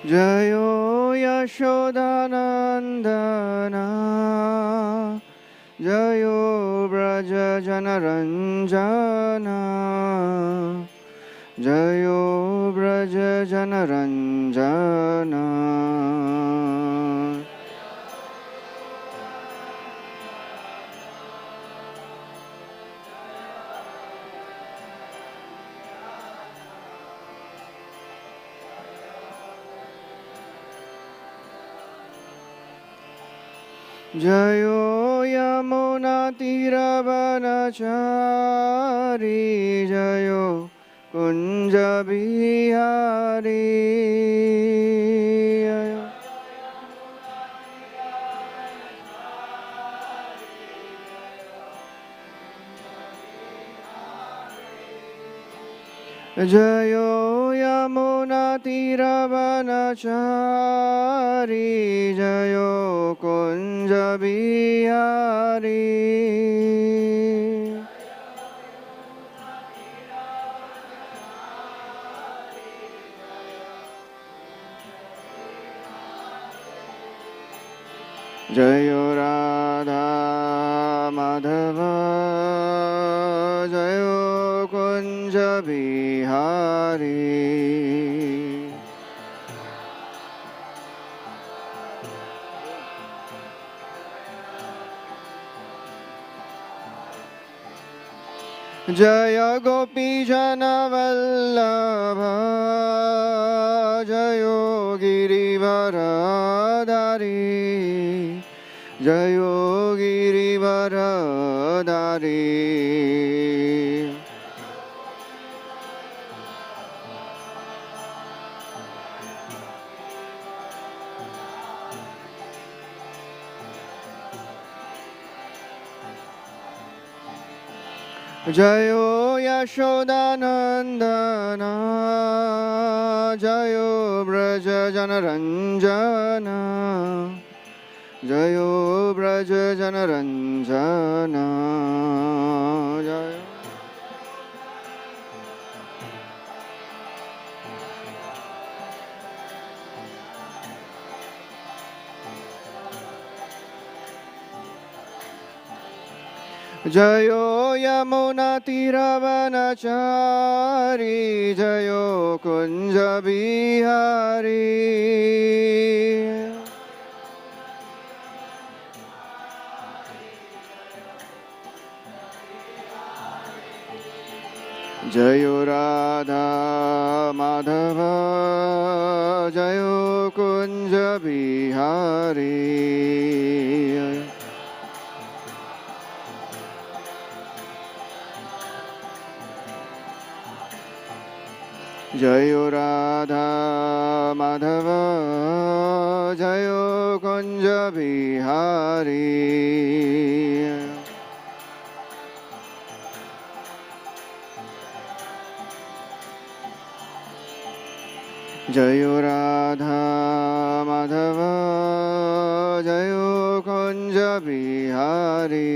जयो यशोदानन्दना जयो व्रज जनरञ्जना जयो व्रज जनरञ्जना जयो यमुनातीरवनचारी जयो कुञ्जबिहारी जयो यमुनातीरवनचारी जयो कुञ्जबिहारी जयो राधा माधव जयो कुंज बिहारी जय गोपी जन वल्लभ जयो गिरिवरधारी जयो गिरिवरधारी जयो यशोदानन्दना जयो व्रज जनरञ्जना जयो व्रज जनरञ्जना जय जयो यमुनातीरवनचारी जयो कुञ्जबिहारी जयो राधा माधव जयो कुञ्जबिहारी जयो राधा माधव जयो कुंज बिहारी जयो राधा माधव जयो कुंज बिहारी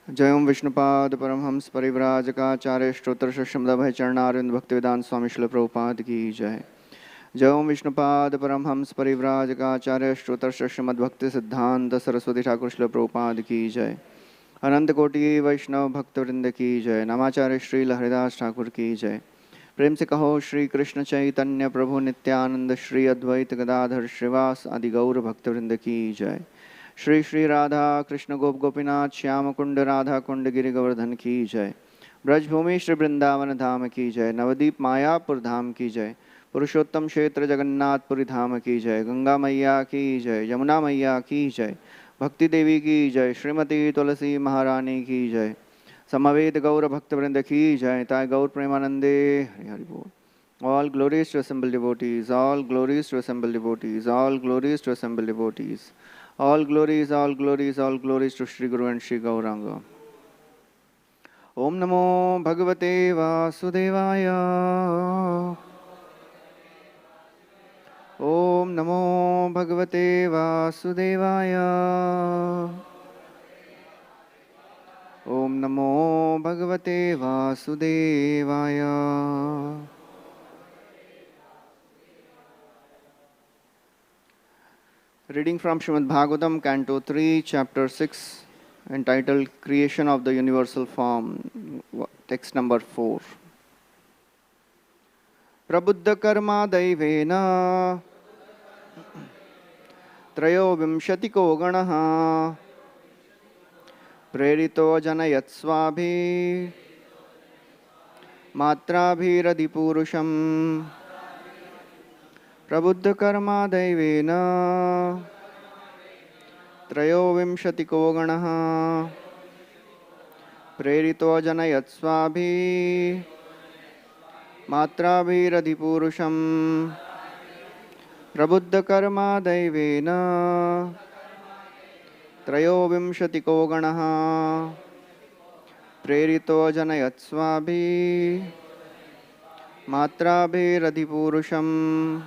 जय ओम विष्णुपाद परमहंस परिव्राजकाचार्य स्त्रोत्र श्रीमद् चरणारविंद भक्तिवेदांत स्वामी श्रील प्रभुपाद की जय। जय ओम विष्णुपाद परमहंस परिव्राजकाचार्य स्त्रोत्र श्रीमद् भक्ति सिद्धांत सरस्वती ठाकुर श्रील प्रभुपाद की जय। अनंत कोटि वैष्णव भक्तवृंद की जय। नमाचार्य श्री हरिदास ठाकुर की जय। प्रेम से कहो श्री कृष्ण चैतन्य प्रभु नित्यानंद श्री अद्वैत गदाधर श्रीवास आदि गौर भक्तवृंद की जय। श्री श्री राधा कृष्ण गोप गोपीनाथ श्याम कुंड राधा कुंड गिरि गोवर्धन की जय। ब्रजभूमि श्री वृंदावन धाम की जय। नवदीप मायापुर धाम की जय। पुरुषोत्तम क्षेत्र जगन्नाथपुरी धाम की जय। गंगा मैया की जय। यमुना मैया की जय। भक्ति देवी की जय। श्रीमती तुलसी महारानी की जय। समवेत गौर भक्तवृंद की जय। ताय गौर प्रेमानंदे हरि हरि बोल। All glories to assembled devotees, all glories to assembled devotees, all glories to assembled devotees. All glories, all glories, all glories to Shri Guru and Shri Gauranga. Om Namo Bhagavate Vasudevaya. Om Namo Bhagavate Vasudevaya. Om Namo Bhagavate Vasudevaya. Reading from Srimad Bhagavatam, Canto 3, Chapter 6, entitled Creation of the Universal Form, text number 4. Prabuddha karma daivena trayo vimshatiko ganaha prerito janayat swabhi matrabhiradi purusham. Prabuddha karma daivena trayo vimshatiko ganaha prerito janayat swabhi matrabhiradi purusham. Prabuddha karma daivena trayo vimshatiko ganaha prerito janayat swabhi matrabhiradi purusham.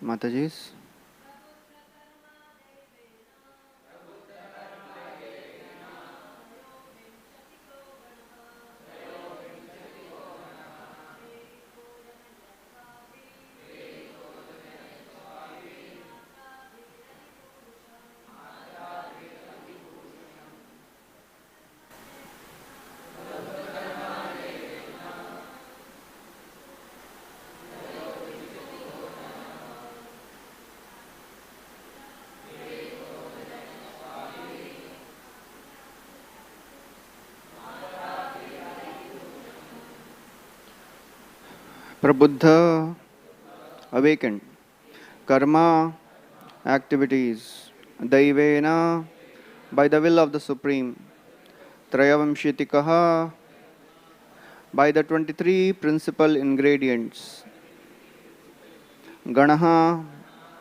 Matajis. Prabuddha, awakened. Karma, activities. Daivena, by the will of the Supreme. Trayavamshitikaha, by the 23 principal ingredients. Ganaha,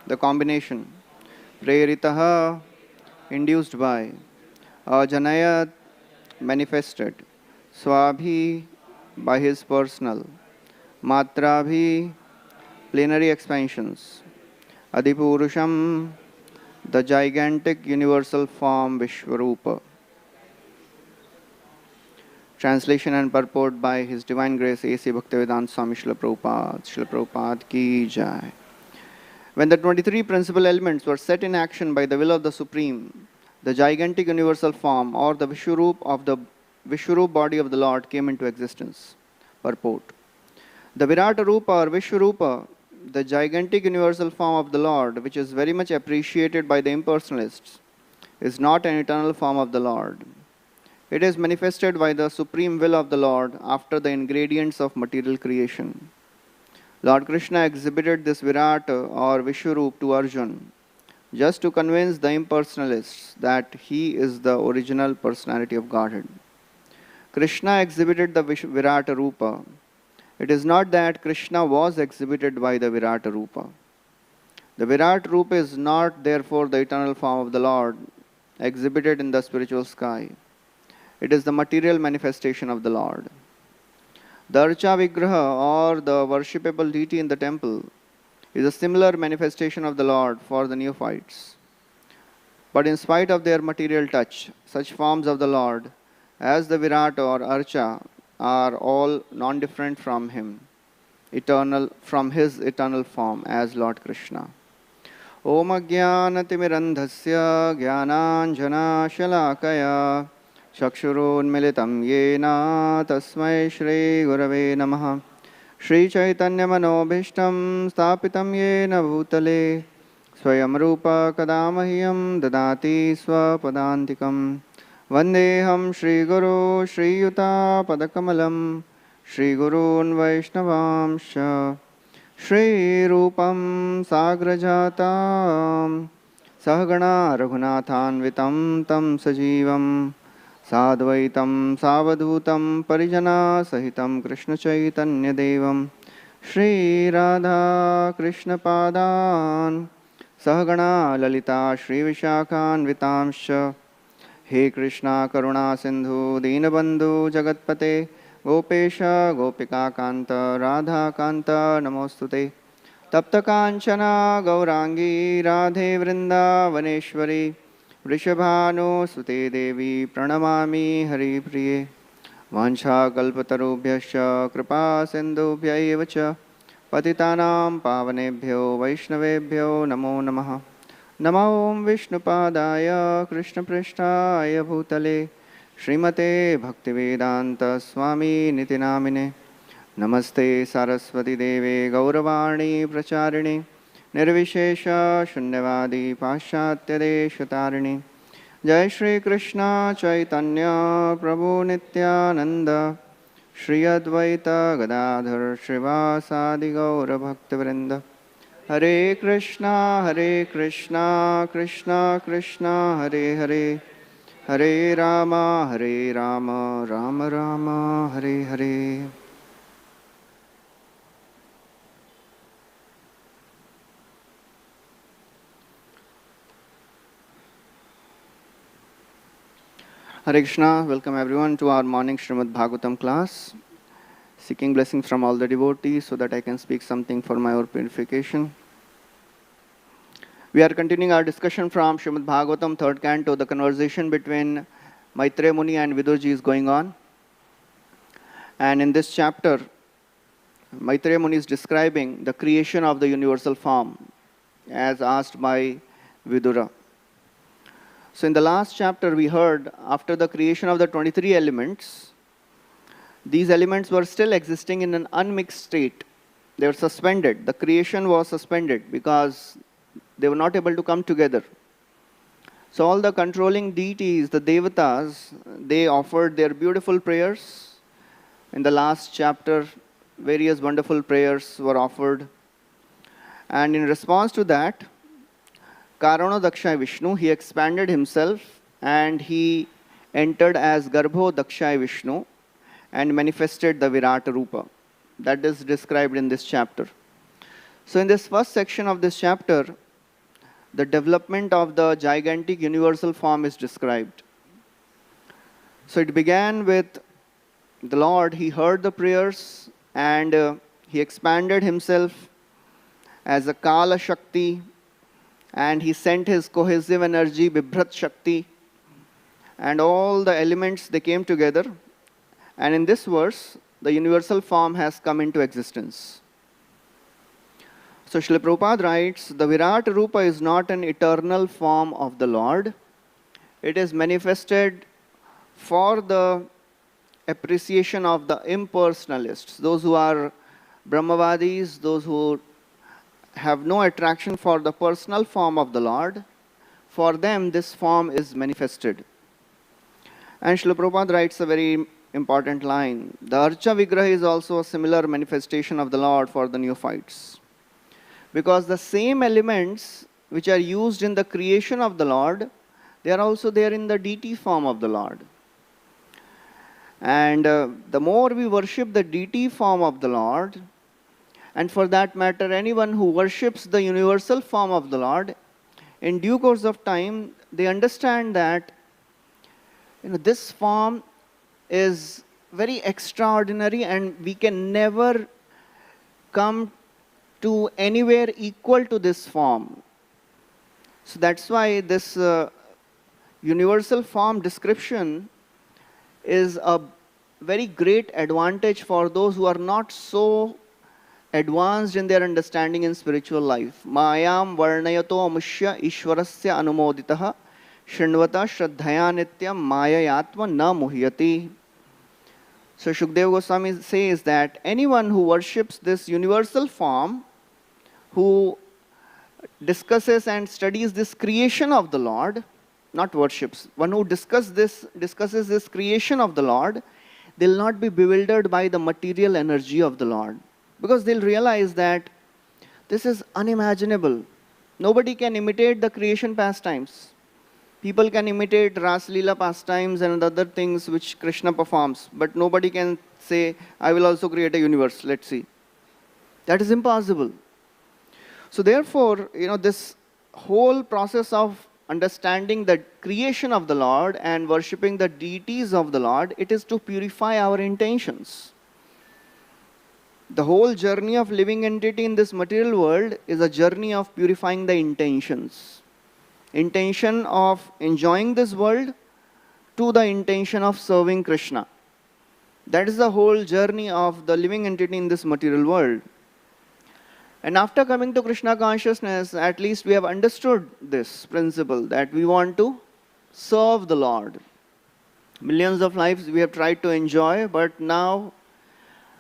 the combination. Preritaha, induced by. Ajanayat, manifested. Swabhi, by his personal. Matrabhi, plenary expansions. Adipurusham, the gigantic universal form Vishwarupa. Translation and purport by His Divine Grace A.C. Bhaktivedanta Swami Srila Prabhupada. Srila Prabhupada ki jai. When the 23 principal elements were set in action by the will of the Supreme, the gigantic universal form or the Vishwarup body of the Lord came into existence. Purport. The Virata Rupa or Vishwarupa, the gigantic universal form of the Lord, which is very much appreciated by the impersonalists, is not an eternal form of the Lord. It is manifested by the supreme will of the Lord after the ingredients of material creation. Lord Krishna exhibited this Virata or Vishwarup to Arjuna just to convince the impersonalists that he is the original personality of Godhead. Krishna exhibited the Virata Rupa. It is not that Krishna was exhibited by the Virata Rupa. The Virata Rupa is not therefore the eternal form of the Lord exhibited in the spiritual sky. It is the material manifestation of the Lord. The Archa Vigraha or the worshipable deity in the temple is a similar manifestation of the Lord for the neophytes. But in spite of their material touch, such forms of the Lord as the Virata or Archa are all non-different from him, from his eternal form as Lord Krishna. Om Ajnanatimirandhasya Jnananjana Shalakaya चक्षुरुन्मिलितं येन तस्मै श्रीगुरवे नमः। श्रीचैतन्यमनोभीष्टं स्थापितं येन भूतले स्वयं रूप कदा मह्यं ददाति स्वपदान्तिकं। वन्देऽहं श्रीगुरो श्रीयुतापदकमलं श्रीगुरून् वैष्णवांश्च श्रीरूपं साग्रजातां सहगणा रघुनाथान्वितं तं सजीवं साद्वैतं सावधूतं परिजनसहितं कृष्णचैतन्यदेवं श्रीराधा कृष्णपादान् सहगणा ललिता श्रीविशाखान्वितांश्च। हे कृष्णा करुणा सिंधु दीनबंधु जगत्पते गोपेश गोपिकाकांत राधाकांत नमोस्तुते। तप्त कांचना गौरांगी राधे वृंदावनेश्वरी वृषभानुसुते देवी प्रणमामि हरिप्रिये। वाञ्छाकल्पतरुभ्यश्च कृपा सिन्धुभ्य एव च पतितानां पावनेभ्यो वैष्णवेभ्यो नमो नमः। नमो विष्णुपादाय कृष्णपृष्ठाय भूतले श्रीमते भक्तिवेदांत स्वामी निति नामिने। नमस्ते सरस्वती देवे गौरवाणी प्रचारिणे निर्विशेष शून्यवादी पाश्चात्यदेशतारिणे। जय श्री कृष्ण चैतन्य प्रभु नित्यानंद श्री अद्वैत गदाधर श्रीवासादि गौर भक्तवृंद। हरे Krishna Krishna Krishna Hare Hare Hare Ram Ram Ram Hare Hare. Hare Krishna, welcome everyone to our morning Srimad Bhagavatam class. Seeking blessings from all the devotees so that I can speak something for my own purification. We are continuing our discussion from Srimad Bhagavatam, 3rd canto. The conversation between Maitreya Muni and Vidurji is going on. And in this chapter, Maitreya Muni is describing the creation of the universal form as asked by Vidura. So in the last chapter we heard after the creation of the 23 elements, these elements were still existing in an unmixed state. They were suspended. The creation was suspended because they were not able to come together. So all the controlling deities, the devatas, they offered their beautiful prayers. In the last chapter, various wonderful prayers were offered. And in response to that, Karano Dakshai Vishnu, he expanded himself and he entered as Garbho Dakshai Vishnu and manifested the Virata Rupa. That is described in this chapter. So in this first section of this chapter, the development of the gigantic universal form is described. So it began with the Lord, he heard the prayers and he expanded himself as a Kala Shakti, and he sent his cohesive energy, Bibhrat Shakti, and all the elements, they came together. And in this verse, the universal form has come into existence. So Srila Prabhupada writes, the Virat Rupa is not an eternal form of the Lord. It is manifested for the appreciation of the impersonalists, those who are Brahmavadis, those who have no attraction for the personal form of the Lord. For them, this form is manifested. And Srila Prabhupada writes a very important line. The Archa Vigraha is also a similar manifestation of the Lord for the neophytes. Because the same elements which are used in the creation of the Lord, they are also there in the deity form of the Lord. And the more we worship the deity form of the Lord, and for that matter, anyone who worships the universal form of the Lord, in due course of time, they understand that this form is very extraordinary and we can never come to anywhere equal to this form. So that's why this universal form description is a very great advantage for those who are not so advanced in their understanding in spiritual life. Mayam varnayato amushya ishwarasya anumoditaha Shrindvata Shraddhaya Nityam Mayayatma Na Muhyati. So Shukdev Goswami says that anyone who worships this universal form, who discusses and studies this creation of the Lord, not worships, one who discusses this creation of the Lord, they'll not be bewildered by the material energy of the Lord. Because they'll realize that this is unimaginable. Nobody can imitate the creation pastimes. People can imitate Ras Leela pastimes and other things which Krishna performs, but nobody can say, I will also create a universe, let's see. That is impossible. So therefore, this whole process of understanding the creation of the Lord and worshipping the deities of the Lord, it is to purify our intentions. The whole journey of living entity in this material world is a journey of purifying the intentions. Intention of enjoying this world to the intention of serving Krishna. That is the whole journey of the living entity in this material world. And after coming to Krishna consciousness, at least we have understood this principle that we want to serve the Lord. Millions of lives we have tried to enjoy, but now,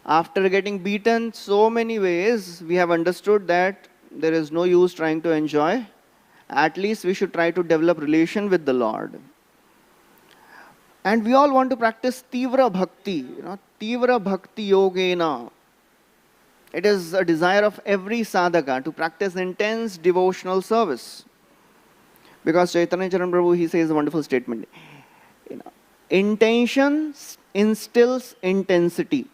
after getting beaten so many ways, we have understood that there is no use trying to enjoy. At least we should try to develop relation with the Lord. And we all want to practice Tivra Bhakti, Tivra Bhakti Yogena. It is a desire of every sadhaka to practice intense devotional service. Because Chaitanya Charan Prabhu, he says a wonderful statement. Intention instills intensity.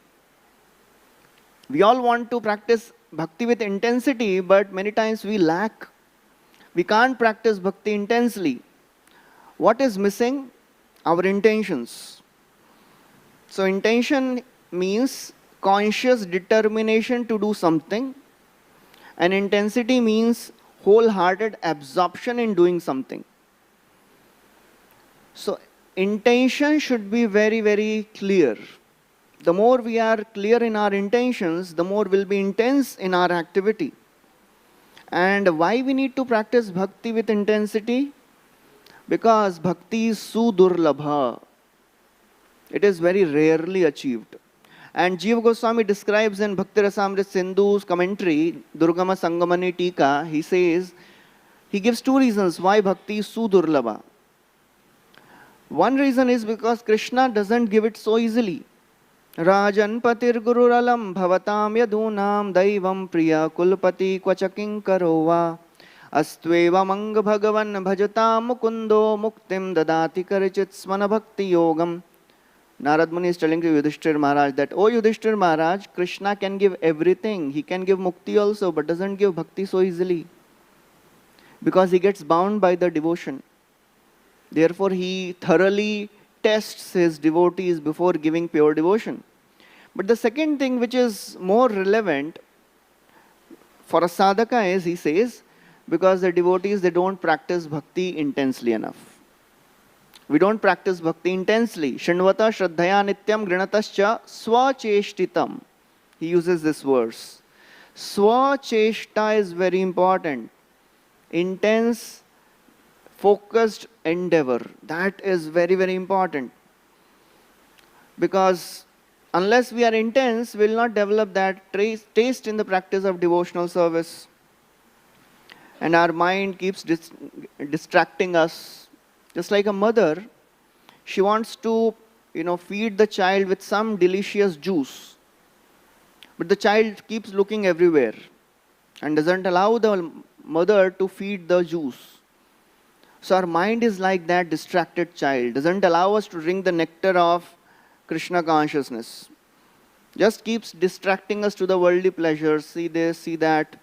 We all want to practice bhakti with intensity, but many times we lack. We can't practice bhakti intensely. What is missing? Our intentions. So intention means conscious determination to do something, and intensity means wholehearted absorption in doing something. So intention should be very, very clear. The more we are clear in our intentions, the more we'll be intense in our activity. And why we need to practice bhakti with intensity? Because bhakti is sudurlabha. It is very rarely achieved. And Jiva Goswami describes in Bhakti Rasamrit Sindhu's commentary, Durgama Sangamani Tika, he says, he gives two reasons why bhakti is sudurlabha. One reason is because Krishna doesn't give it so easily. Rajan patir gururalam bhavatam yadunam daivam priya kulpati kvachaking karova astveva mang bhagavan bhajatam mukundo muktim dadati karichit smana bhakti yogam. Narad Muni is telling to Yudhishthir Maharaj that, oh Yudhishthir Maharaj, Krishna can give everything. He can give mukti also, but doesn't give bhakti so easily. Because he gets bound by the devotion. Therefore, he thoroughly tests his devotees before giving pure devotion. But the second thing which is more relevant for a sadhaka is, he says, because the devotees, they don't practice bhakti intensely enough. We don't practice bhakti intensely. Shrindvata Shraddhaya Nityam Grinatascha Swacheshtitam. He uses this verse. Swacheshta is very important. Intense, focused endeavor. That is very, very important. Because unless we are intense, we will not develop that taste in the practice of devotional service. And our mind keeps distracting us. Just like a mother, she wants to, feed the child with some delicious juice. But the child keeps looking everywhere and doesn't allow the mother to feed the juice. So our mind is like that distracted child, doesn't allow us to drink the nectar of Krishna consciousness. Just keeps distracting us to the worldly pleasures, see this, see that.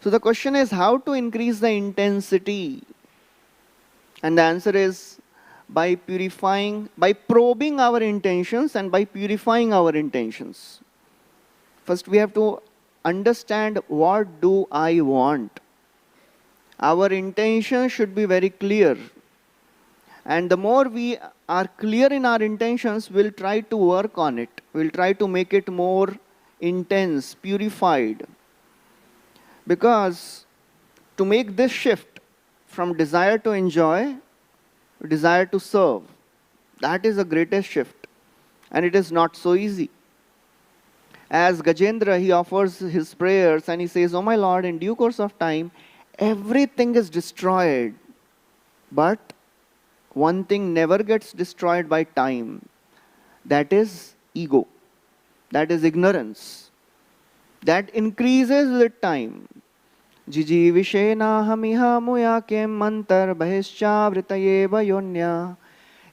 So the question is how to increase the intensity? And the answer is by purifying, by probing our intentions and by purifying our intentions. First we have to understand, what do I want? Our intention should be very clear. And the more we are clear in our intentions, we'll try to work on it. We'll try to make it more intense, purified. Because to make this shift from desire to enjoy, desire to serve. That is the greatest shift. And it is not so easy. As Gajendra, he offers his prayers and he says, "Oh my Lord, in due course of time, everything is destroyed. But one thing never gets destroyed by time. That is ego. That is ignorance. That increases with time. Jijivishena hamiha muyakem mantar bahishchavritayev yonya.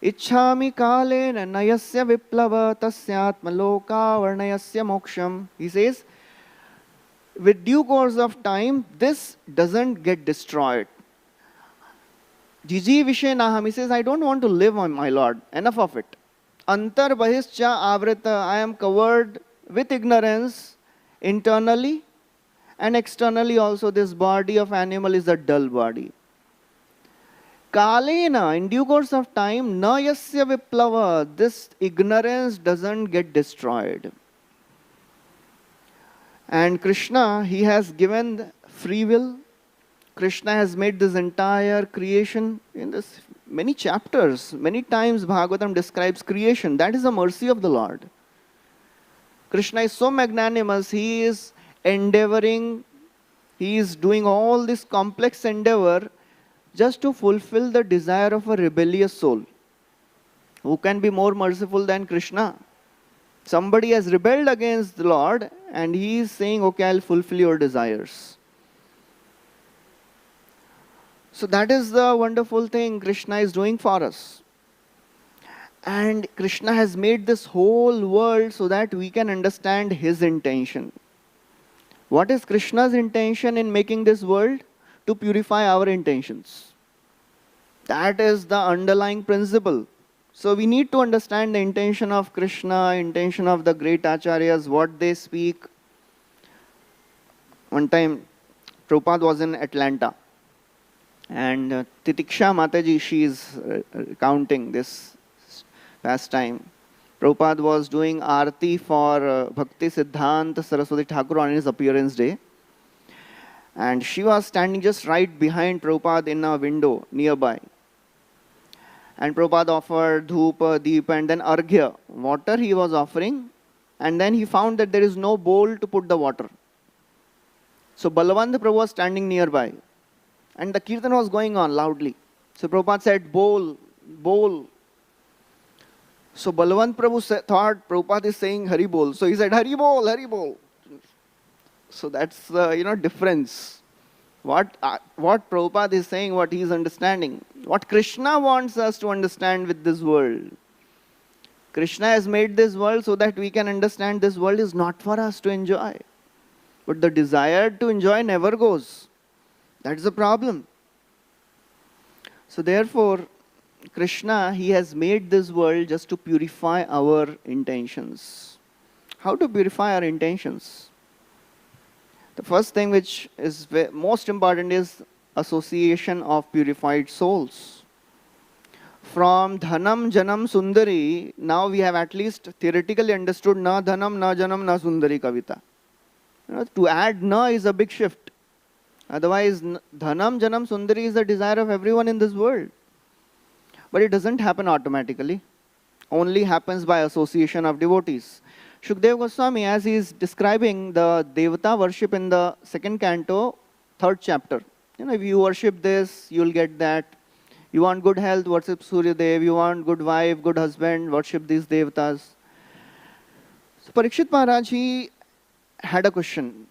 Ichhami kalena nayasya viplava tasyatma loka varnayasya moksham." He says, with due course of time, this doesn't get destroyed. Jiji Vishenaham, he says, I don't want to live on my Lord. Enough of it. Antar bahischa avrita, I am covered with ignorance internally and externally also. This body of animal is a dull body. Kalena, in due course of time, na yasya viplava, this ignorance doesn't get destroyed. And Krishna, he has given free will. Krishna has made this entire creation in this many chapters. Many times Bhagavatam describes creation. That is the mercy of the Lord. Krishna is so magnanimous. He is endeavoring, he is doing all this complex endeavor just to fulfill the desire of a rebellious soul. Who can be more merciful than Krishna? Somebody has rebelled against the Lord and he is saying, okay, I'll fulfill your desires. So that is the wonderful thing Krishna is doing for us. And Krishna has made this whole world so that we can understand his intention. What is Krishna's intention in making this world? To purify our intentions. That is the underlying principle. So we need to understand the intention of Krishna, intention of the great acharyas, what they speak. One time, Prabhupada was in Atlanta. And Titiksha Mataji, she is recounting this pastime. Prabhupada was doing Aarti for Bhakti Siddhanta Saraswati Thakur on his appearance day. And she was standing just right behind Prabhupada in a window nearby. And Prabhupada offered dhupa, deepa, and then arghya, water he was offering. And then he found that there is no bowl to put the water. So Balavant Prabhu was standing nearby. And the kirtan was going on loudly. So Prabhupada said, bowl, bowl. So Balavant Prabhu thought Prabhupada is saying Hari Bol. So he said, Hari Bol, Hari Bol. So that's the difference. What Prabhupada is saying, what he is understanding. What Krishna wants us to understand with this world. Krishna has made this world so that we can understand this world is not for us to enjoy. But the desire to enjoy never goes. That's the problem. So therefore, Krishna, he has made this world just to purify our intentions. How to purify our intentions? The first thing which is most important is association of purified souls. From Dhanam Janam Sundari, now we have at least theoretically understood Na Dhanam, Na Janam, Na Sundari Kavita. To add Na is a big shift. Otherwise, Dhanam Janam Sundari is the desire of everyone in this world. But it doesn't happen automatically. Only happens by association of devotees. Shukdev Goswami, as he is describing the Devata worship in the second canto, third chapter. If you worship this, you will get that. You want good health, worship Surya Dev. You want good wife, good husband, worship these Devatas. So Parikshit Maharaj, he had a question.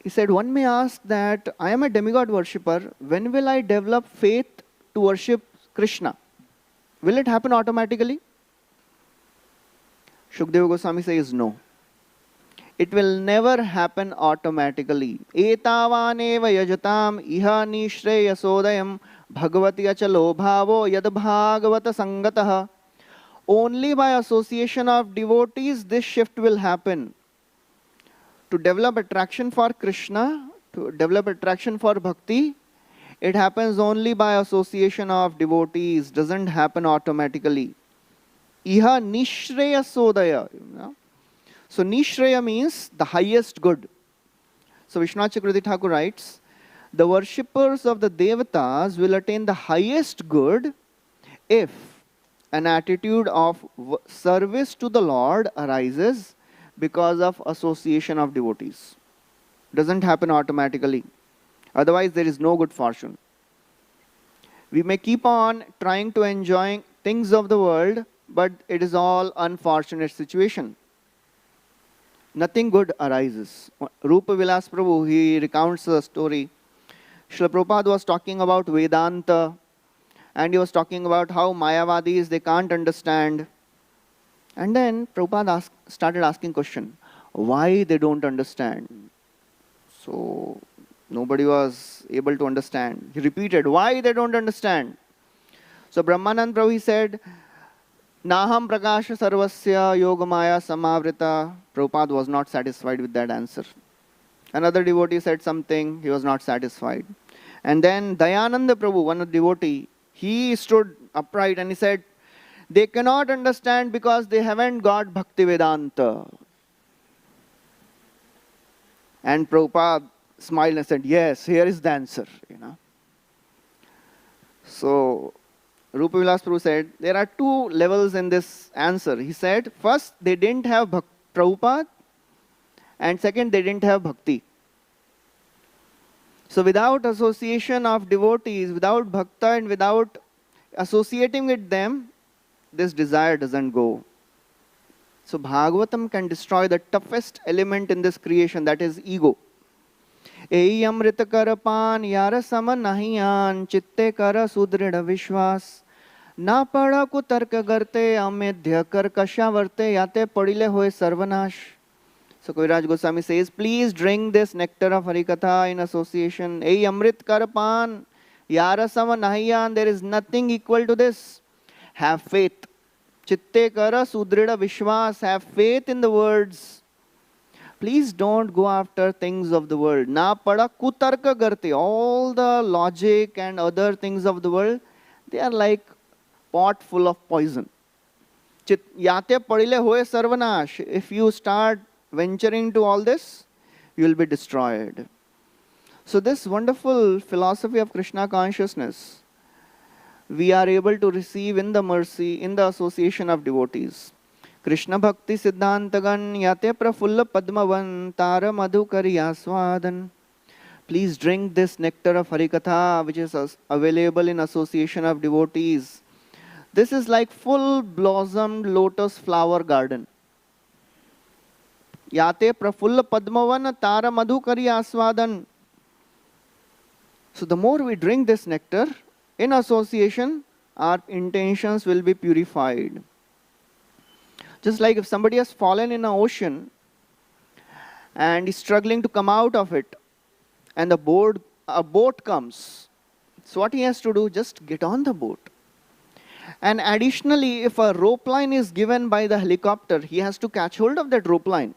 He said, one may ask that I am a demigod worshipper. When will I develop faith to worship Krishna? Will it happen automatically? Shukdev Goswami says no. It will never happen automatically. Etavaneva yajatam iha nishreyasodayam bhagavati achalo bhavo yad bhagavata sangataha. Only by association of devotees this shift will happen. To develop attraction for Krishna, to develop attraction for bhakti, it happens only by association of devotees. Doesn't happen automatically. Iha nishreya sodaya. So nishreya means the highest good. So Vishwanath Chakravarti Thakur writes, The worshippers of the devatas will attain the highest good if an attitude of service to the Lord arises because of association of devotees. Doesn't happen automatically. Otherwise, there is no good fortune. We may keep on trying to enjoy things of the world, but it is all unfortunate situation. Nothing good arises. Gaur Vilas Prabhu, he recounts a story. Srila Prabhupada was talking about Vedanta, and he was talking about how Mayavadis, they can't understand. And then Prabhupada started asking question, why they don't understand? So nobody was able to understand. He repeated, why they don't understand? So Brahmanand Prabhu, he said, Naham prakasha sarvasya yogamaya samavrita. Prabhupada was not satisfied with that answer. Another devotee said something, he was not satisfied. And then Dayananda Prabhu, one of the devotee, he stood upright and he said, they cannot understand because they haven't got Bhakti Vedanta. And Prabhupada smiled and said, yes, here is the answer. So Gaur Vilas Prabhu said, there are two levels in this answer. He said, first, they didn't have Prabhupada, and second, they didn't have bhakti. So without association of devotees, without bhakta and without associating with them, this desire doesn't go. So Bhagavatam can destroy the toughest element in this creation, that is ego. Ei amrita karapan yara sama nahiyan chitte kara sudrida vishwas na pada ko tarka garte amedhya kar kasha varte yate padile hoye sarvanash. So Kaviraj Goswami says, please drink this nectar of Harikatha in association. Ei amrit karapan yara sama nahiyan, there is nothing equal to this. Have faith. Chitte kara sudrida vishwas, have faith in the words. Please don't go after things of the world. Na pada kutarka garte, all the logic and other things of the world, they are like pot full of poison. Yate padile hoye sarvanash. If you start venturing into all this, you will be destroyed. So this wonderful philosophy of Krishna consciousness, we are able to receive in the mercy, in the association of devotees. Krishna Bhakti Siddhantagan Yate Prafulla Padmavan Tara Madhukari Aswadan. Please drink this nectar of Harikatha, which is available in association of devotees. This is like full blossomed lotus flower garden. Yate Prafulla Padmavan Tara Madhukari Aswadan. So the more we drink this nectar, in association, our intentions will be purified. Just like if somebody has fallen in an ocean and is struggling to come out of it, and a boat comes, so what he has to do, just get on the boat. And additionally, if a rope line is given by the helicopter, he has to catch hold of that rope line.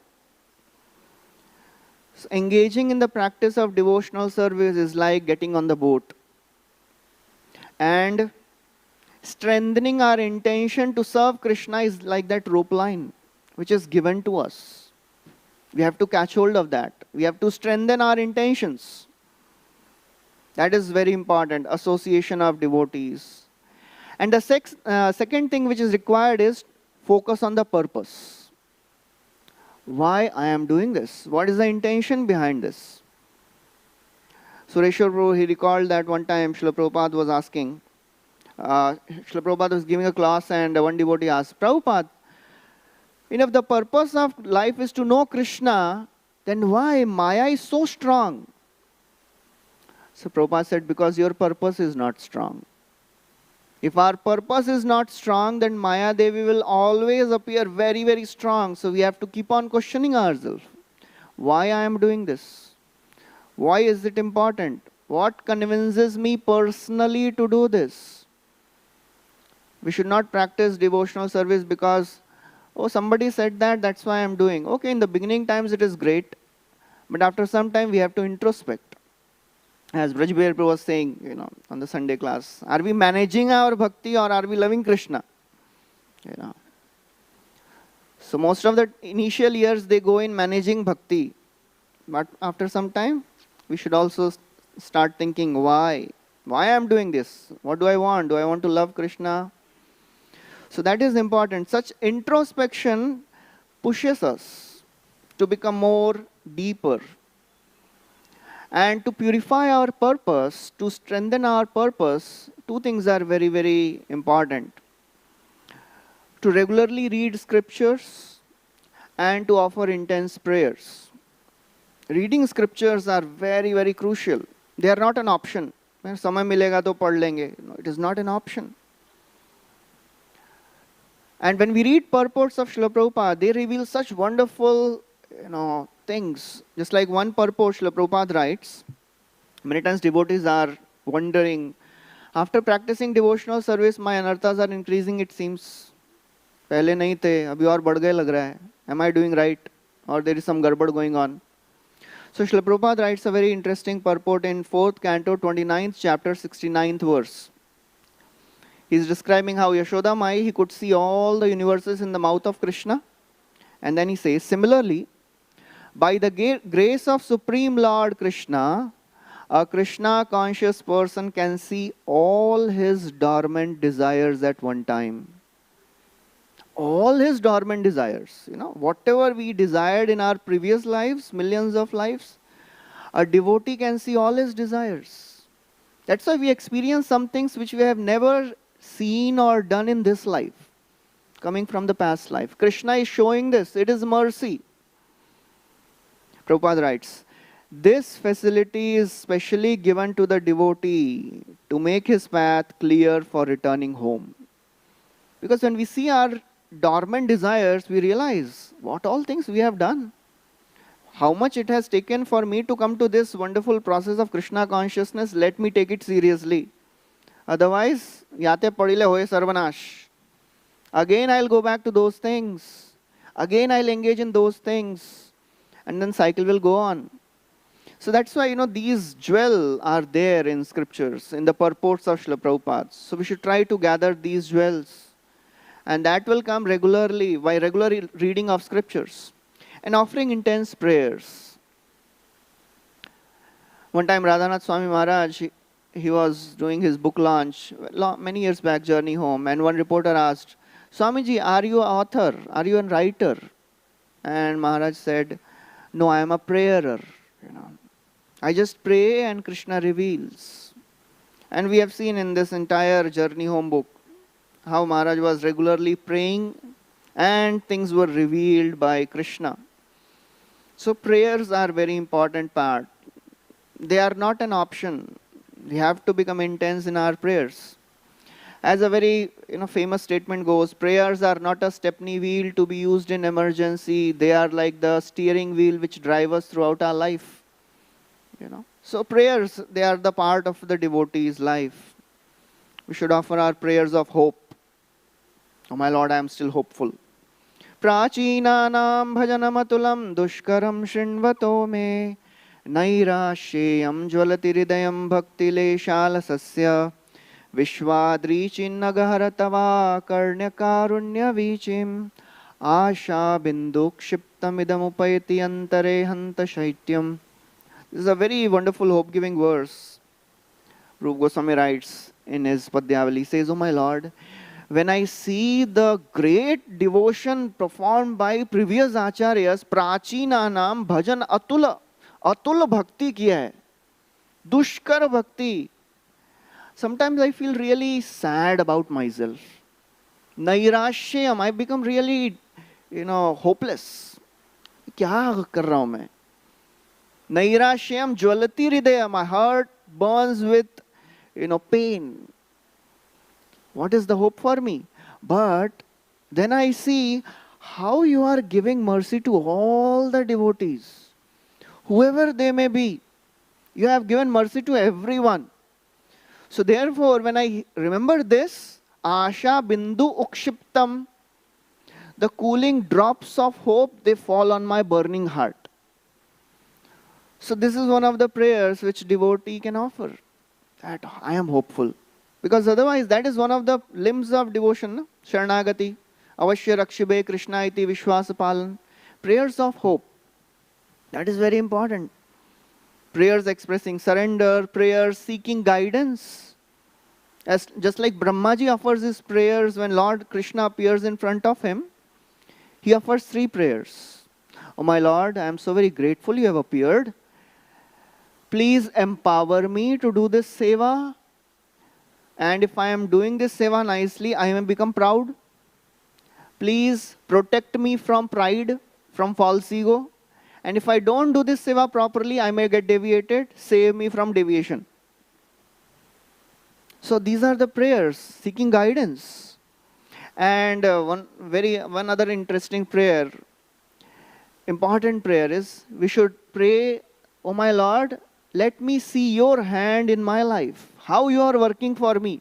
So engaging in the practice of devotional service is like getting on the boat. And strengthening our intention to serve Krishna is like that rope line, which is given to us. We have to catch hold of that. We have to strengthen our intentions. That is very important, association of devotees. And the second thing which is required is focus on the purpose. Why I am doing this? What is the intention behind this? Sureshwar Prabhu, he recalled that one time Srila Prabhupada was asking, Srila Prabhupada was giving a class and one devotee asked, Prabhupada, if the purpose of life is to know Krishna, then why Maya is so strong? So Prabhupada said, because your purpose is not strong. If our purpose is not strong, then Maya Devi will always appear very, very strong. So we have to keep on questioning ourselves. Why I am doing this? Why is it important? What convinces me personally to do this? We should not practice devotional service because, oh, somebody said that, that's why I'm doing. Okay, in the beginning times it is great, but after some time we have to introspect. As Braj Bhair Prabhu was saying, on the Sunday class, are we managing our bhakti or are we loving Krishna? So most of the initial years they go in managing bhakti, but after some time we should also start thinking, why? Why I am doing this? What do I want? Do I want to love Krishna? So that is important. Such introspection pushes us to become more deeper and to purify our purpose, to strengthen our purpose. Two things are very, very important. To regularly read scriptures and to offer intense prayers. Reading scriptures are very, very crucial. They are not an option. समय मिलेगा तो पढ़ लेंगे. No, it is not an option. And when we read purports of Srila Prabhupada, they reveal such wonderful, things. Just like one purport, Srila Prabhupada writes, many times devotees are wondering, after practicing devotional service, my anarthas are increasing, it seems. पहले नहीं थे, अभी और बढ़ गए लग रहा है. Am I doing right? Or there is some garbad going on? So Srila Prabhupada writes a very interesting purport in 4th canto, 29th chapter, 69th verse. He is describing how Yashoda Mai, he could see all the universes in the mouth of Krishna. And then he says, similarly, by the grace of Supreme Lord Krishna, a Krishna conscious person can see all his dormant desires at one time. All his dormant desires, whatever we desired in our previous lives, millions of lives, a devotee can see all his desires. That's why we experience some things which we have never seen or done in this life, coming from the past life. Krishna is showing this. It is mercy. Prabhupada writes, this facility is specially given to the devotee to make his path clear for returning home. Because when we see our dormant desires, we realize what all things we have done. How much it has taken for me to come to this wonderful process of Krishna consciousness. Let me take it seriously. Otherwise, yate padile hoye sarvanash. Again I'll go back to those things. Again I'll engage in those things. And then cycle will go on. So that's why, these jewels are there in scriptures, in the purports of Srila Prabhupada. So we should try to gather these jewels. And that will come regularly by regular reading of scriptures and offering intense prayers. One time Radhanath Swami Maharaj, he was doing his book launch many years back, Journey Home, and one reporter asked, Swamiji, are you an author? Are you a writer? And Maharaj said, no, I am a prayerer. I just pray and Krishna reveals. And we have seen in this entire Journey Home book how Maharaj was regularly praying and things were revealed by Krishna. So prayers are very important part. They are not an option. We have to become intense in our prayers. As a very famous statement goes, prayers are not a stepney wheel to be used in emergency. They are like the steering wheel which drive us throughout our life. So prayers, they are the part of the devotee's life. We should offer our prayers of hope. Oh my Lord, I am still hopeful. Prachinanam bhajanamatulam dushkaram shinvato me nairashyam jvalatiridayam bhaktileshalasasya vishwadrichinnagaharatava karnyakarunya vichim asha bindukshiptamidamupayati antare hanta shaityam. This is a very wonderful hope-giving verse. Rupa Goswami writes in his Padyavali, says, oh my Lord, when I see the great devotion performed by previous acharyas, prachinanam bhajan atul bhakti kiya hai, dushkar bhakti. Sometimes I feel really sad about myself. Nairashyam, I become really, hopeless. Kya kar raha hu main? Nairashyam jvalati hridaya, my heart burns with, pain. What is the hope for me? But then I see how you are giving mercy to all the devotees. Whoever they may be, you have given mercy to everyone. So therefore, when I remember this, Asha Bindu Ukshiptam, the cooling drops of hope, they fall on my burning heart. So this is one of the prayers which devotee can offer. That I am hopeful. Because otherwise, that is one of the limbs of devotion. No? Sharanagati, Avashya Rakshibe, Krishna iti Vishwasa Palan. Prayers of hope. That is very important. prayers expressing surrender, prayers seeking guidance. Just like Brahmaji offers his prayers when Lord Krishna appears in front of him, he offers 3 prayers. Oh my Lord, I am so very grateful you have appeared. Please empower me to do this seva. And if I am doing this seva nicely, I may become proud. Please protect me from pride, from false ego. And if I don't do this seva properly, I may get deviated. Save me from deviation. So these are the prayers seeking guidance. And one other interesting prayer, important prayer is, we should pray, oh my Lord, let me see your hand in my life. How you are working for me.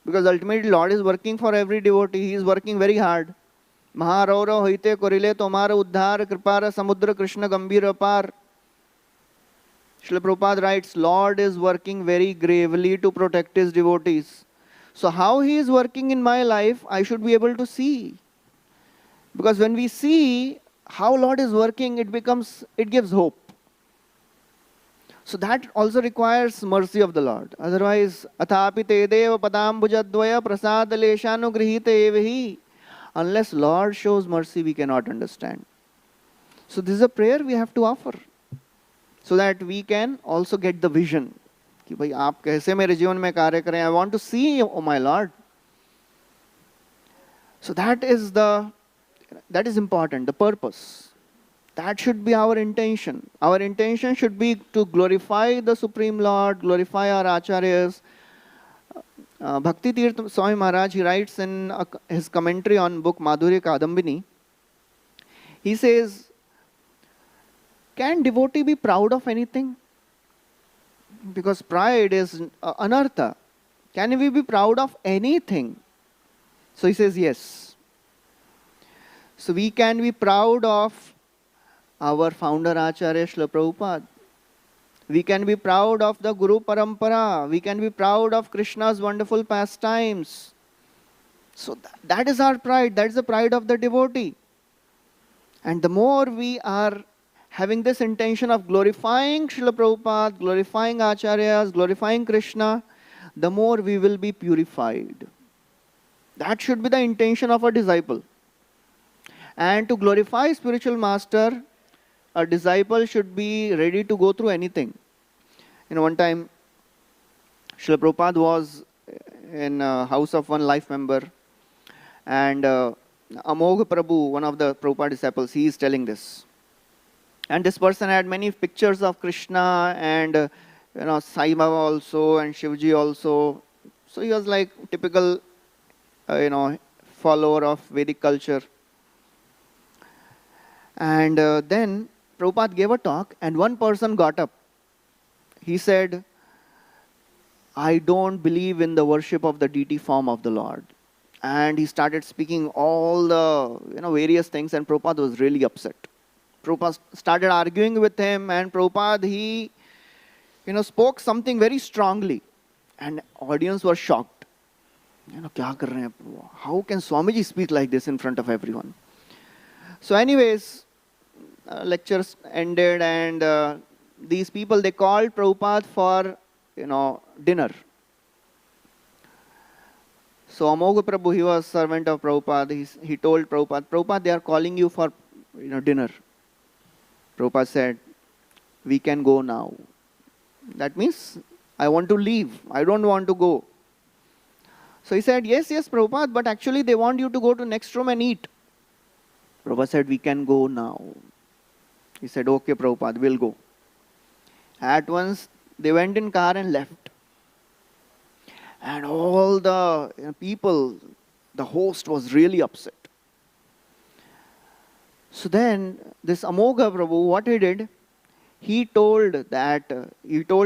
Because ultimately Lord is working for every devotee. He is working very hard. Maharaura hoite korile tomara uddhar kripara samudra Krishna gambhir apar. Srila Prabhupada writes, Lord is working very gravely to protect his devotees. So how he is working in my life, I should be able to see. Because when we see how Lord is working, it gives hope. So that also requires mercy of the Lord. Otherwise, athapi te deva padambujadvaya prasadaleshanu grihite evahi. Unless Lord shows mercy, we cannot understand. So this is a prayer we have to offer, so that we can also get the vision. कि भाई आप कैसे मेरे जीवन में कार्य करें. I want to see, oh my Lord. So that is important, the purpose. That should be our intention. Our intention should be to glorify the Supreme Lord, glorify our acharyas. Bhakti Tirtha Swami Maharaj, he writes in his commentary on book Madhurya Kadambini, he says, can devotee be proud of anything? Because pride is anartha. Can we be proud of anything? So he says yes. So we can be proud of our founder Acharya Srila Prabhupada. We can be proud of the Guru Parampara. We can be proud of Krishna's wonderful pastimes. So that is our pride. That is the pride of the devotee. And the more we are having this intention of glorifying Srila Prabhupada, glorifying Acharyas, glorifying Krishna, the more we will be purified. That should be the intention of a disciple. And to glorify spiritual master, a disciple should be ready to go through anything. One time, Srila Prabhupada was in a house of one life member, and Amogha Prabhu, one of the Prabhupada disciples, he is telling this. And this person had many pictures of Krishna and Sai Baba also and Shivji also. So he was like typical follower of Vedic culture. And then Prabhupada gave a talk, and one person got up. He said, I don't believe in the worship of the deity form of the Lord. And he started speaking all the various things, and Prabhupada was really upset. Prabhupada started arguing with him, and Prabhupada, he spoke something very strongly, and audience was shocked. Kya kar rahe hain? How can Swamiji speak like this in front of everyone? So anyways, lectures ended, and these people, they called Prabhupada for dinner. So Amogha Prabhu, he was servant of Prabhupada. He told Prabhupada, they are calling you for dinner. Prabhupada said, we can go now. That means, I want to leave. I don't want to go. So he said, yes, Prabhupada, but actually they want you to go to next room and eat. Prabhupada said, we can go now. He said, okay, Prabhupada, we'll go. At once, they went in car and left. And all the people, the host was really upset. So then, this Amogha Prabhu, what he did, he told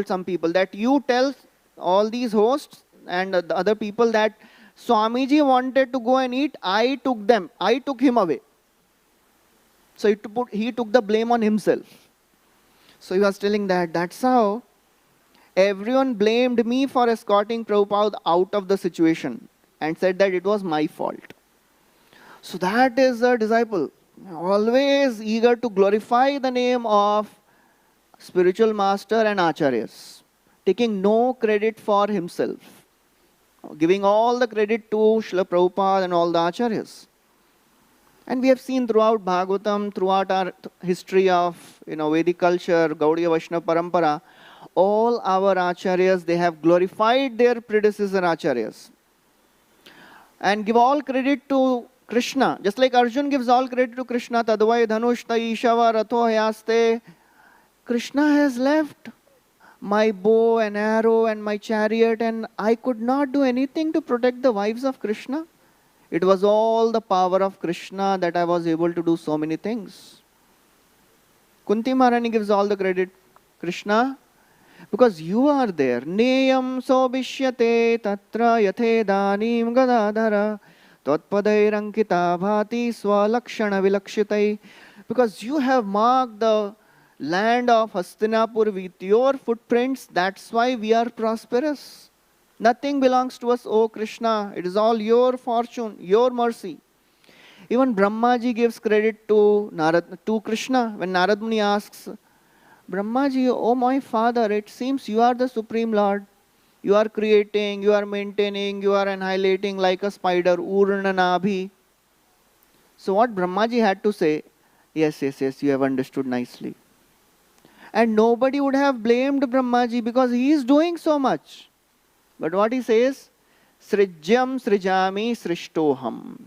some people that you tell all these hosts and the other people that Swamiji wanted to go and eat, I took him away. So he took the blame on himself. So he was telling that's how everyone blamed me for escorting Prabhupada out of the situation and said that it was my fault. So that is a disciple, always eager to glorify the name of spiritual master and acharyas, taking no credit for himself, giving all the credit to Srila Prabhupada and all the acharyas. And we have seen throughout Bhagavatam, throughout our history of Vedic culture, Gaudiya Vaishnava Parampara, all our acharyas, they have glorified their predecessor acharyas and give all credit to Krishna. Just like Arjun gives all credit to Krishna, Tadvai Dhanushta Ishava Ratho Hayaste, Krishna has left my bow and arrow and my chariot, and I could not do anything to protect the wives of Krishna. It was all the power of Krishna that I was able to do so many things. Kunti Maharani gives all the credit, Krishna, because you are there. Neyam sobhishyate tatra yathe danim gadadhara tatpadai rankita bhati swalakshana vilakshitai. Because you have marked the land of Hastinapur with your footprints, that's why we are prosperous. Nothing belongs to us, O Krishna. It is all your fortune, your mercy. Even Brahmaji gives credit to Krishna when Narad Muni asks, Brahmaji, oh my father, it seems you are the Supreme Lord. You are creating, you are maintaining, you are annihilating like a spider, Urna Nabhi. So what Brahmaji had to say, yes, you have understood nicely. And nobody would have blamed Brahmaji because he is doing so much. But what he says, Srijyam Srijami Srishtoham.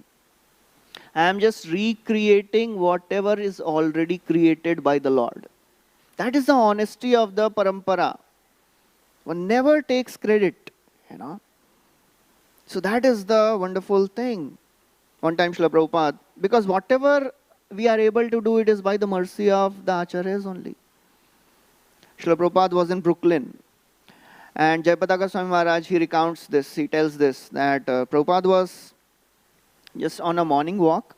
I am just recreating whatever is already created by the Lord. That is the honesty of the parampara. One never takes credit, So that is the wonderful thing. One time Srila Prabhupada, because whatever we are able to do, it is by the mercy of the acharyas only. Srila Prabhupada was in Brooklyn. And Jayapataka Swami Maharaj, he recounts this, he tells this, that Prabhupada was just on a morning walk.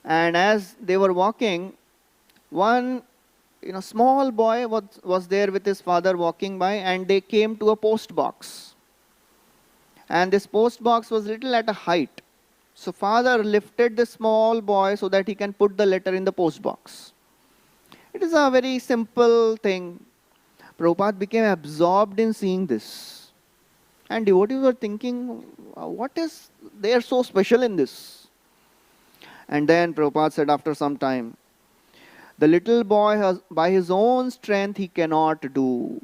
And as they were walking, one small boy was there with his father walking by, and they came to a post box. And this post box was little at a height. So father lifted the small boy so that he can put the letter in the post box. It is a very simple thing. Prabhupada became absorbed in seeing this. And devotees were thinking, what is there so special in this? And then Prabhupada said after some time, the little boy has, by his own strength, he cannot do.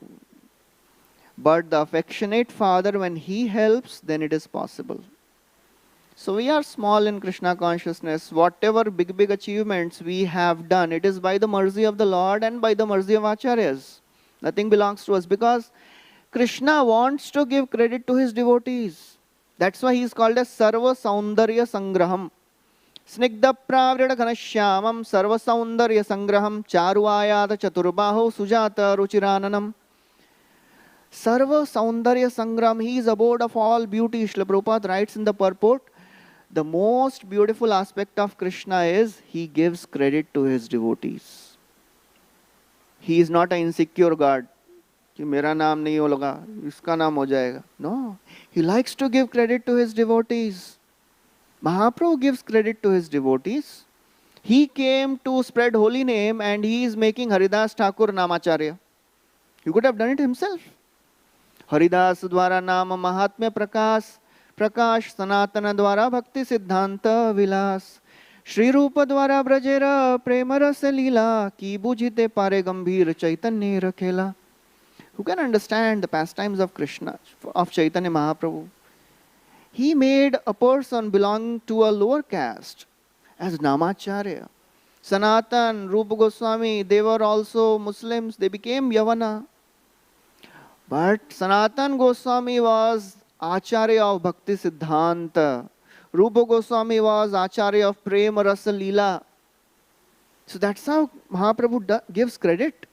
But the affectionate father, when he helps, then it is possible. So we are small in Krishna consciousness. Whatever big achievements we have done, it is by the mercy of the Lord and by the mercy of acharyas. Nothing belongs to us because Krishna wants to give credit to his devotees. That's why he is called as Sarva Saundarya Sangraham. Snigdha Pravrida Ghanashyamam Sarva Saundarya Sangraham Charvayada Chaturbaho Sujata Ruchirananam. Sarva Saundarya Sangraham, he is abode of all beauty. Srila Prabhupada writes in the purport, the most beautiful aspect of Krishna is he gives credit to his devotees. He is not an insecure God. कि मेरा नाम नहीं होगा, इसका नाम हो जाएगा. No, he likes to give credit to his devotees. Mahaprabhu gives credit to his devotees. He came to spread holy name and he is making Haridas Thakur Namacharya. He could have done it himself. Haridas Dwara Nama Mahatmya Prakash, Prakash Sanatana Dwara Bhakti Siddhanta Vilas. Shri Rupa Dwara Brajera Premara Salila Ki Bujite Pare Gambhir Chaitanya Rakhela. Who can understand the pastimes of Krishna, of Chaitanya Mahaprabhu? He made a person belonging to a lower caste as Namacharya. Sanatan, Rupa Goswami, they were also Muslims. They became Yavana. But Sanatan Goswami was Acharya of Bhakti Siddhanta. Rupa Goswami was Acharya of Prema Rasa Leela. So that's how Mahaprabhu gives credit.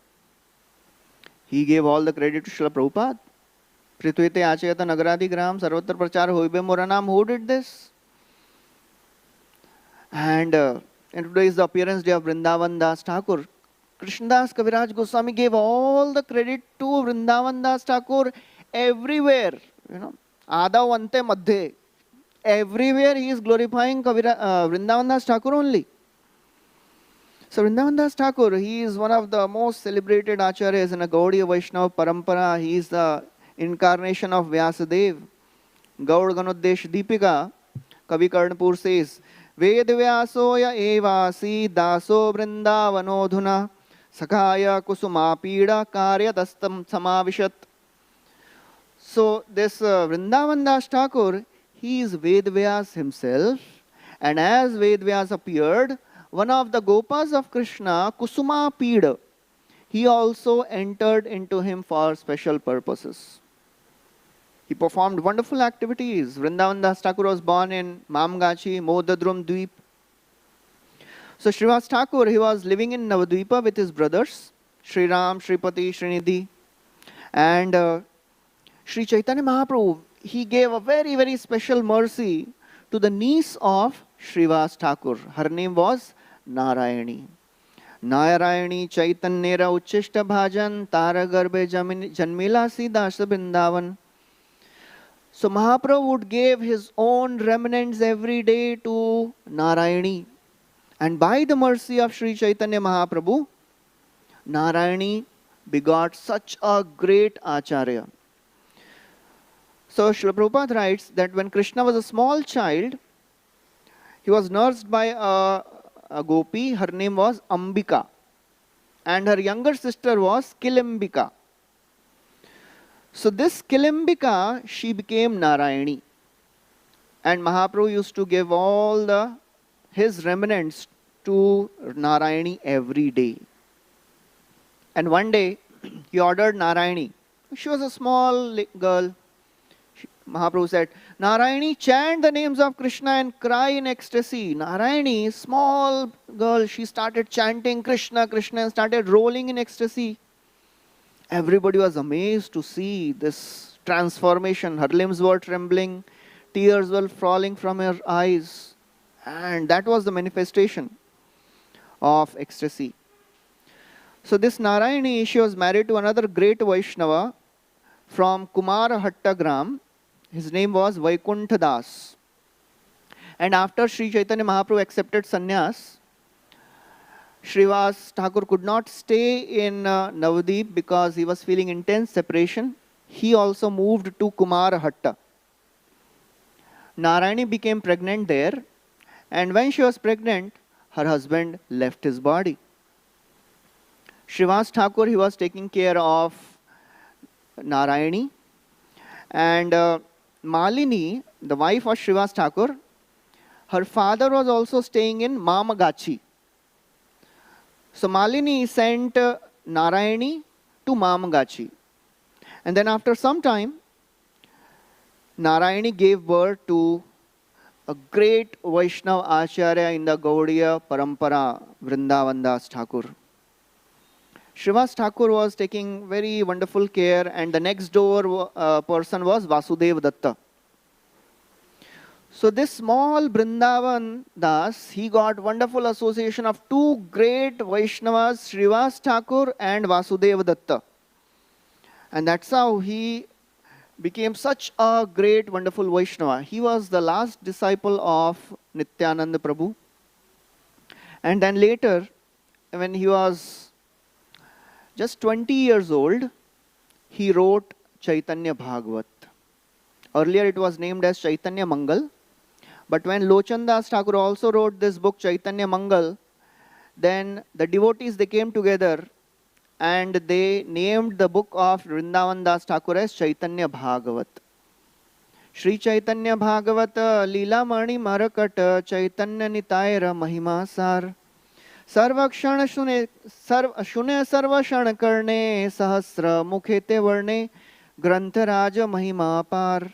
He gave all the credit to Srila Prabhupada. Prithvite Achayata Nagaradi Gram Sarvatra Prachar Hoibe Moranam. Who did this? And today is the appearance day of Vrindavan Das Thakur. Krishnadas Kaviraj Goswami gave all the credit to Vrindavan Das Thakur everywhere. Adavante Madhe. Everywhere he is glorifying Vrindavan Das Thakur only. So Vrindavan Das Thakur, he is one of the most celebrated acharyas in a Gaudiya Vaishnava parampara. He is the incarnation of Vyasadev. Gaur Ganodesh Deepika, Kavi Karnapur says, Ved Vyasoya evasi daso Vrindavanodhuna Sakhaya Kusuma Pida Karyatastam Samavishat. So this Vrindavan Das Thakur, he is Vedvyas himself, and as Vedvyas appeared, one of the Gopas of Krishna, Kusuma Pida, he also entered into him for special purposes. He performed wonderful activities. Vrindavan Das Thakur was born in Mamgachi, Modadrum Dweep. So Srivas Thakur, he was living in Navadvipa with his brothers, Sri Ram, Sripati, Srinidhi, and Sri Chaitanya Mahaprabhu, he gave a very, very special mercy to the niece of Srivas Thakur. Her name was Narayani. Narayani Chaitanyera Uchishta Bhajan Tara Garbe Janmila Siddhasa Vrindavan. So Mahaprabhu would give his own remnants every day to Narayani. And by the mercy of Sri Chaitanya Mahaprabhu, Narayani begot such a great Acharya. So Srila Prabhupada writes that when Krishna was a small child, he was nursed by a gopi. Her name was Ambika. And her younger sister was Kilambika. So this Kilambika, she became Narayani. And Mahaprabhu used to give all his remnants to Narayani every day. And one day, he ordered Narayani. She was a small girl. Mahaprabhu said, Narayani, chant the names of Krishna and cry in ecstasy. Narayani, small girl, she started chanting Krishna, Krishna, and started rolling in ecstasy. Everybody was amazed to see this transformation. Her limbs were trembling, tears were falling from her eyes. And that was the manifestation of ecstasy. So this Narayani, she was married to another great Vaishnava from Kumarahatta Gram. His name was Vaikuntha Das. And after Sri Chaitanya Mahaprabhu accepted sannyas, Srivas Thakur could not stay in Navadvip because he was feeling intense separation. He also moved to Kumarahatta. Narayani became pregnant there, and when she was pregnant, her husband left his body. Srivas Thakur, he was taking care of Narayani, and Malini, the wife of Srivas Thakur, her father was also staying in Mamagachi. So Malini sent Narayani to Mamagachi. And then after some time, Narayani gave birth to a great Vaishnava Acharya in the Gaudiya Parampara, Vrindavan Das Thakur. Srivas Thakur was taking very wonderful care, and the next door person was Vasudeva Datta. So this small Vrindavan Das, he got wonderful association of two great Vaishnavas, Srivas Thakur and Vasudeva Datta. And that's how he became such a great, wonderful Vaishnava. He was the last disciple of Nityananda Prabhu. And then later, when he was just 20 years old, he wrote Chaitanya Bhagavat. Earlier it was named as Chaitanya Mangal. But when Lochan Das Thakur also wrote this book, Chaitanya Mangal, then the devotees, they came together and they named the book of Vrindavan Das Thakur as Chaitanya Bhagavat. Shri Chaitanya Bhagavat Leela Mani Marakata Chaitanya Nitayra Mahimasar Sarvakshana Shune Sarva Shana Karne Sahasra Mukhete Varne Grantharaja Mahimapar.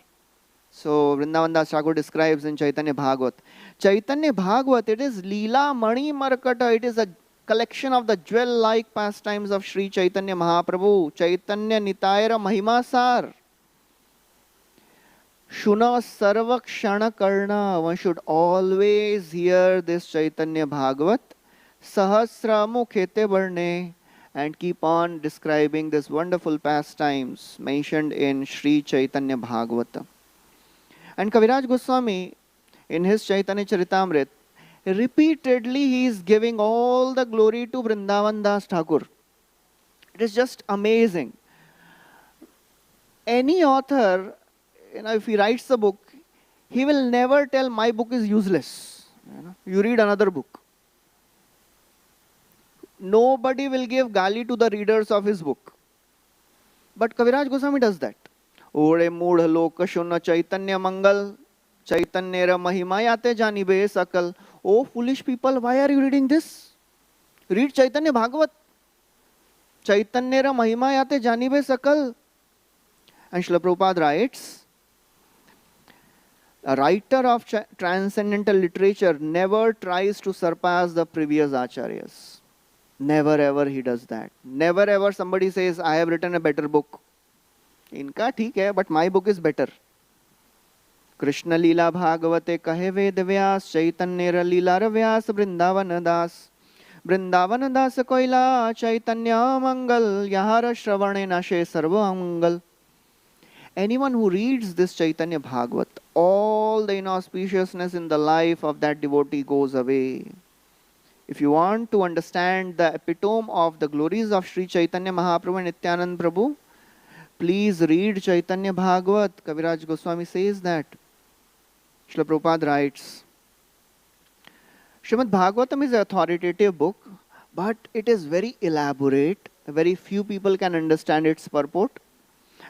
So Vrindavan Das Thakur describes in Chaitanya Bhagavat. Chaitanya Bhagavat, it is Leela Mani Marakata. It is a collection of the jewel-like pastimes of Sri Chaitanya Mahaprabhu. Chaitanya Nitayra Mahimasar. Shuna Sarva Kshana Karna. One should always hear this Chaitanya Bhagavat. Sahasra Mukhete Varne. And keep on describing this wonderful pastimes mentioned in Sri Chaitanya Bhagavata. And Kaviraj Goswami, in his Chaitanya Charitamrit, Repeatedly he is giving all the glory to Vrindavan Das Thakur. It is just amazing. Any author, if he writes a book, he will never tell my book is useless. You read another book. Nobody will give gali to the readers of his book. But Kaviraj Goswami does that. Ode moodha loka shunna chaitanya mangal, chaitanyera mahima yate janibe sakal. Oh foolish people, why are you reading this? Read Chaitanya Bhagavat. Chaitanyera mahima yate janibe sakal. And Srila Prabhupada writes, a writer of transcendental literature never tries to surpass the previous acharyas. Never ever he does that. Never ever somebody says, I have written a better book. Inka theek hai, but my book is better. Krishna Leela Bhagavate kahe Ved Vyas, Chaitanyera Leela Vyas, Vrindavan Das. Vrindavan Das koila, Chaitanya Mangal, Yahara Shravane Nashe Sarva Mangal. Anyone who reads this Chaitanya Bhagavat, all the inauspiciousness in the life of that devotee goes away. If you want to understand the epitome of the glories of Sri Chaitanya Mahaprabhu and Nityanand Prabhu, please read Chaitanya Bhagavat. Kaviraj Goswami says that. Srila Prabhupada writes, Srimad Bhagavatam is an authoritative book, but it is very elaborate. Very few people can understand its purport.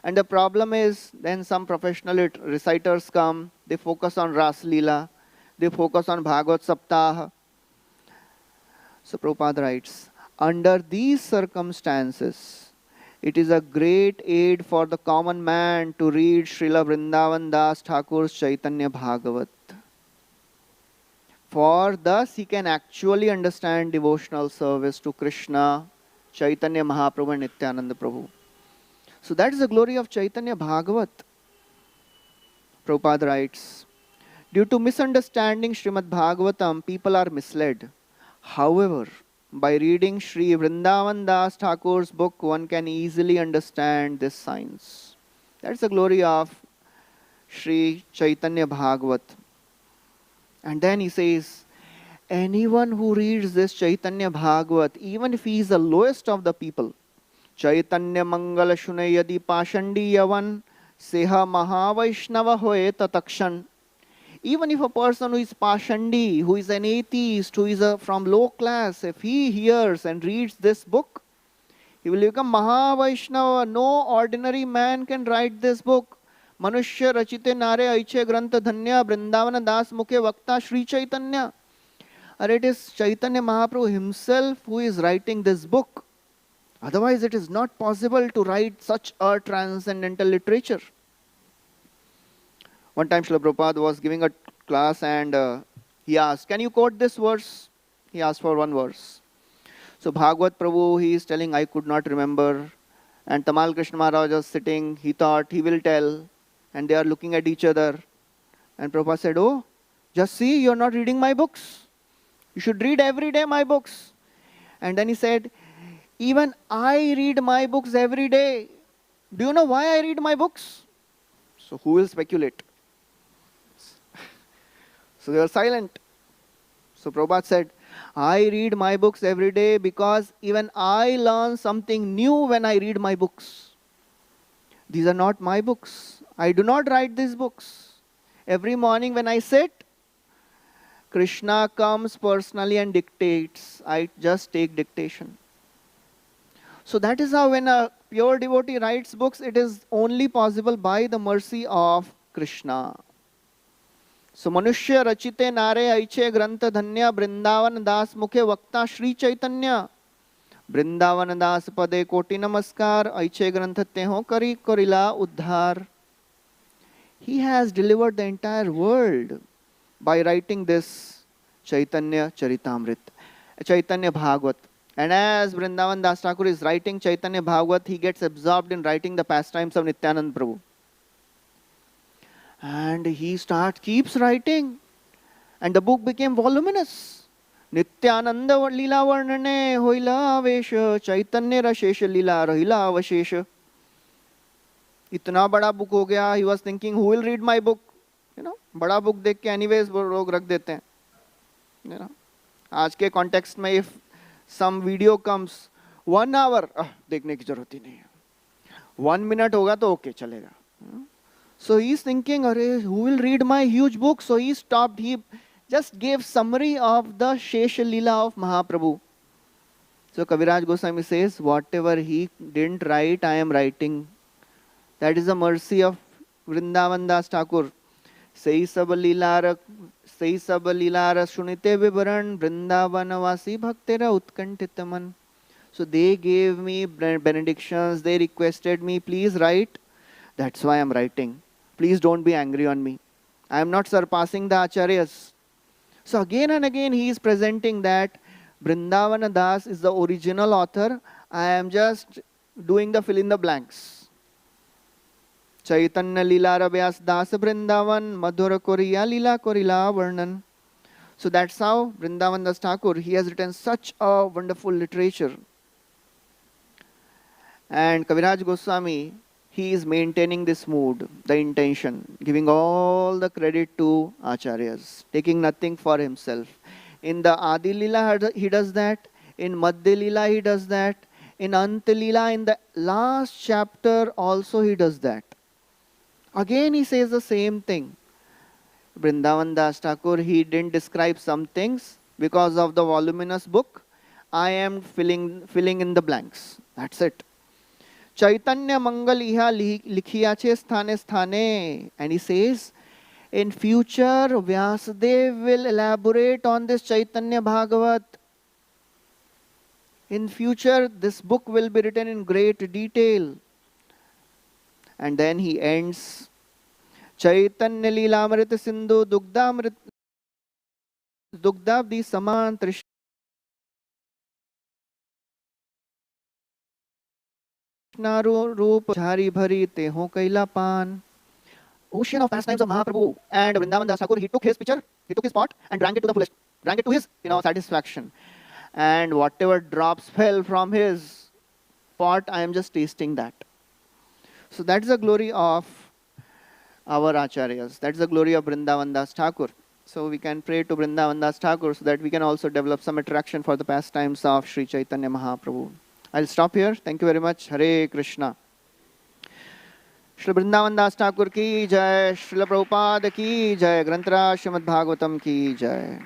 And the problem is, then some professional reciters come, they focus on Ras Leela, they focus on Bhagavat Saptaha. So Prabhupada writes, under these circumstances, it is a great aid for the common man to read Srila Vrindavan Das Thakur's Chaitanya Bhagavat. For thus he can actually understand devotional service to Krishna, Chaitanya Mahaprabhu and Nityananda Prabhu. So that is the glory of Chaitanya Bhagavat. Prabhupada writes, due to misunderstanding Srimad Bhagavatam, people are misled. However, by reading Sri Vrindavan Das Thakur's book, one can easily understand this science. That's the glory of Sri Chaitanya Bhagavat. And then he says, anyone who reads this Chaitanya Bhagavat, even if he is the lowest of the people, Chaitanya Mangala Shunay Yadi Pashandi Yavan Seha Mahavaishnava Hoye Tatakshan. Even if a person who is Pashandi, who is an atheist, who is from low class, if he hears and reads this book, he will become Mahavaishnava. No ordinary man can write this book. Manushya Rachite Nare Aiche Grantha Dhanya Vrindavana Das Mukhe Vakta Sri Chaitanya. And it is Chaitanya Mahaprabhu himself who is writing this book. Otherwise it is not possible to write such a transcendental literature. One time Srila Prabhupada was giving a class and he asked, can you quote this verse? He asked for one verse. So Bhagavat Prabhu, he is telling, I could not remember. And Tamal Krishna Maharaj was sitting, he thought he will tell. And they are looking at each other. And Prabhupada said, oh, just see, you are not reading my books. You should read every day my books. And then he said, even I read my books every day. Do you know why I read my books? So who will speculate? So they were silent. So Prabhupada said, I read my books every day because even I learn something new when I read my books. These are not my books. I do not write these books. Every morning when I sit, Krishna comes personally and dictates. I just take dictation. So that is how when a pure devotee writes books, it is only possible by the mercy of Krishna. So Manushya Rachite Nare Aiche Grantha Dhanya Vrindavan Das Mukhe Vakta Sri Chaitanya. Vrindavan Das Pade Koti Namaskar Aiche Grantha Teho Kari Korila Uddhar. He has delivered the entire world by writing this Chaitanya Charitamrit, Chaitanya Bhagavat. And as Vrindavan Das Thakur is writing Chaitanya Bhagavat, he gets absorbed in writing the pastimes of Nityanand Prabhu. And he keeps writing. And the book became voluminous. Nityananda Lila Varnane Hoila Avesha Chaitanya Rashesha Lila Rahila Avashesha. Itna bada book ho gaya, he was thinking, who will read my book? Bada book dekh ke anyways wo log rakh dete hain. You know, आज के context में if some video comes 1 hour, देखने की जरूरत ही नहीं है, 1 minute होगा तो ओके चलेगा. So he is thinking, अरे who will read my huge book? So he stopped. He just gave summary of the Shesha Leela of Mahaprabhu. So Kaviraj Goswami says, whatever he didn't write, I am writing. That is the mercy of Vrindavan Das Thakur. Sei sab leela sunite vivaran Vrindavanavasi bhaktera utkantitaman. So they gave me benedictions, they requested me, please write. That's why I am writing. Please don't be angry on me. I am not surpassing the acharyas. So again and again he is presenting that Vrindavana Das is the original author. I am just doing the fill in the blanks. Chaitanya Leela Ravyas Das Vrindavan Madhura Koriya Leela Korila Varnan. So that's how Vrindavan Das Thakur, he has written such a wonderful literature. And Kaviraj Goswami, he is maintaining this mood, the intention, giving all the credit to acharyas, taking nothing for himself. In the Adi Leela, he does that. In Madhya Leela, he does that. In Anta Leela, in the last chapter, also he does that. Again, he says the same thing. Vrindavan Das Thakur, he didn't describe some things because of the voluminous book. I am filling in the blanks. That's it. Chaitanya Mangal iha likhiyache sthane sthane. And he says, in future, Vyasadev will elaborate on this Chaitanya Bhagavat. In future, this book will be written in great detail. And then he ends, Chaitanya Leelamrita Sindhu Dugdabdi Saman Trishna Roop Jhari Bhari Teho Kaila Pan. Ocean of pastimes of Mahaprabhu. And Vrindavan Das Thakur, he took his picture, he took his pot and drank it to the fullest, drank it to his satisfaction. And whatever drops fell from his pot, I am just tasting that. So that's the glory of our acharyas. That's the glory of Vrindavan Das Thakur. So we can pray to Vrindavan Das Thakur so that we can also develop some attraction for the pastimes of Sri Chaitanya Mahaprabhu. I'll stop here. Thank you very much. Hare Krishna. Shri Vrindavan Das Thakur ki jai, Srila Prabhupada ki jai, Granthra Srimad Bhagavatam ki jai.